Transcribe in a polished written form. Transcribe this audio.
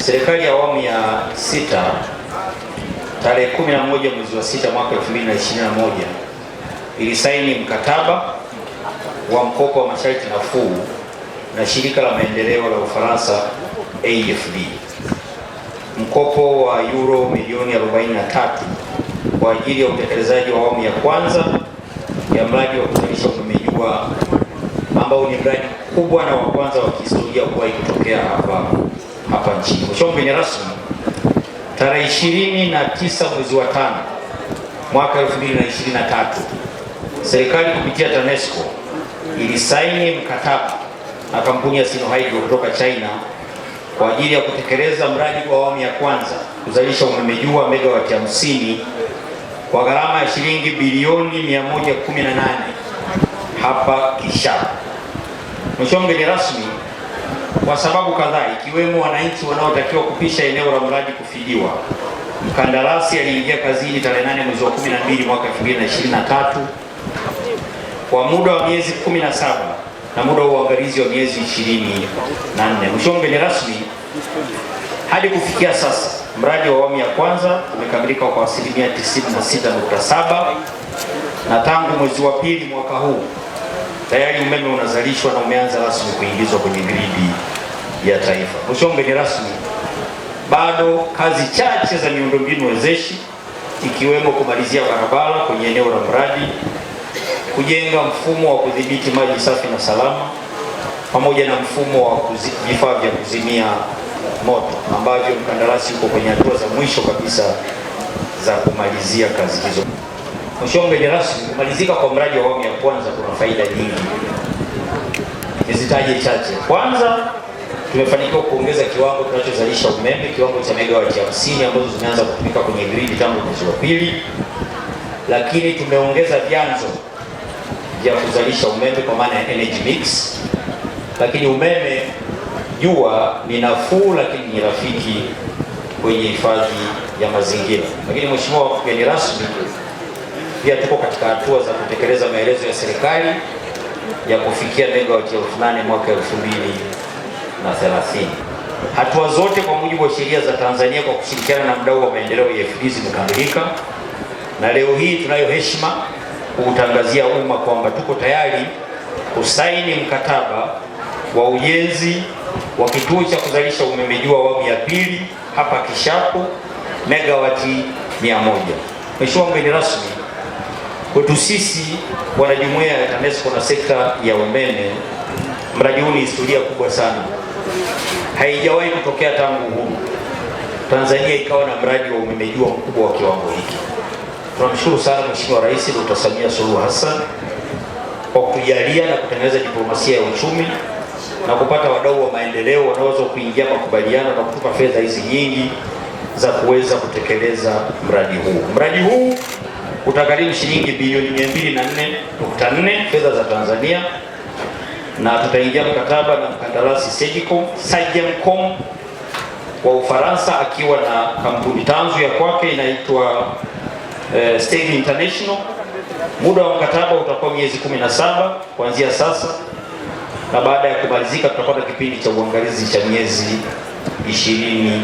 Serikali ya awamu ya sita tarehe 11 mwezi wa 6 mwaka 2021 ilisaini mkataba wa mkopo wa masharti nafuu na shirika la maendeleo la Ufaransa AFD, mkopo wa euro milioni 43 kwa ajili ya utekelezaji wa awamu ya kwanza ya mradi wa kuzalisha umeme jua ambao ni mradi mkubwa na wa kwanza wa kihistoria kuwahi kutokea hapa nchini. Mheshimiwa mgeni rasmi, tarehe 29 mwezi wa 5 mwaka 2023 serikali kupitia TANESCO ilisaini mkataba na kampuni ya Sinohydro kutoka China kwa ajili ya kutekeleza mradi wa awamu ya kwanza kuzalisha umeme jua megawati 50 kwa gharama ya shilingi bilioni 118 hapa Kishapu. Mheshimiwa mgeni rasmi, kwa sababu kadhaa ikiwemo wananchi wanaotakiwa kupisha eneo la mradi kufidiwa, mkandarasi aliingia kazini tarehe 8 mwezi wa 12 mwaka 2023 kwa muda wa miezi 17 na muda wa uangalizi wa miezi 24. Mheshimiwa mgeni rasmi, hadi kufikia sasa mradi wa awamu ya kwanza umekamilika kwa asilimia 96.7 na tangu mwezi wa pili mwaka huu tayari umeme unazalishwa na umeanza rasmi kuingizwa kwenye gridi ya taifa. Mheshimiwa mgeni rasmi, bado kazi chache za miundombinu wezeshi ikiwemo kumalizia barabara kwenye eneo la mradi, kujenga mfumo wa kudhibiti maji safi na salama, pamoja na mfumo wa vifaa vya kuzimia moto ambavyo mkandarasi uko kwenye hatua za mwisho kabisa za kumalizia kazi hizo. Mheshimiwa mgeni rasmi, kumalizika kwa mradi wa awamu ya kwanza kuna faida nyingi. Nizitaje chache. Kwanza, tumefanikiwa kuongeza kiwango tunachozalisha umeme, kiwango cha megawati 50 ambazo zimeanza kutumika kwenye gridi tangu mwezi wa pili. Lakini tumeongeza vyanzo vya kuzalisha umeme kwa maana ya energy mix. Lakini umeme jua ni nafuu lakini ni rafiki kwenye hifadhi ya mazingira. Lakini Mheshimiwa mgeni rasmi, pia tuko katika hatua za kutekeleza maelezo ya serikali ya kufikia megawati 8,000 mwaka 2030. Hatua zote kwa mujibu wa sheria za Tanzania kwa kushirikiana na mdau wa maendeleo AFD zimekamilika, na leo hii tunayo heshima kuutangazia umma kwamba tuko tayari kusaini mkataba wa ujenzi wa kituo cha kuzalisha umeme jua awamu ya pili hapa Kishapu megawati 100. Mheshimiwa mgeni rasmi, kwetu sisi wanajumuiya ya TANESCO na sekta ya umeme, mradi huu ni historia kubwa sana. Haijawahi kutokea tangu uhuru Tanzania ikawa na mradi wa umeme jua mkubwa wa kiwango hiki. Tunamshukuru sana Mheshimiwa Rais Dr. Samia Suluhu Hassan kwa kujalia na kutengeneza diplomasia ya uchumi na kupata wadau wa maendeleo wanaweza kuingia makubaliano na kutupa fedha hizi nyingi za kuweza kutekeleza mradi huu. Mradi huu utagharimu shilingi bilioni 204.4 fedha za Tanzania, na tutaingia mkataba na mkandarasi Sagemcom wa Ufaransa akiwa na kampuni tanzu ya kwake inaitwa Steg International. Muda wa mkataba utakuwa miezi 17 kuanzia sasa, na baada ya kumalizika tutapata kipindi cha uangalizi cha miezi 24.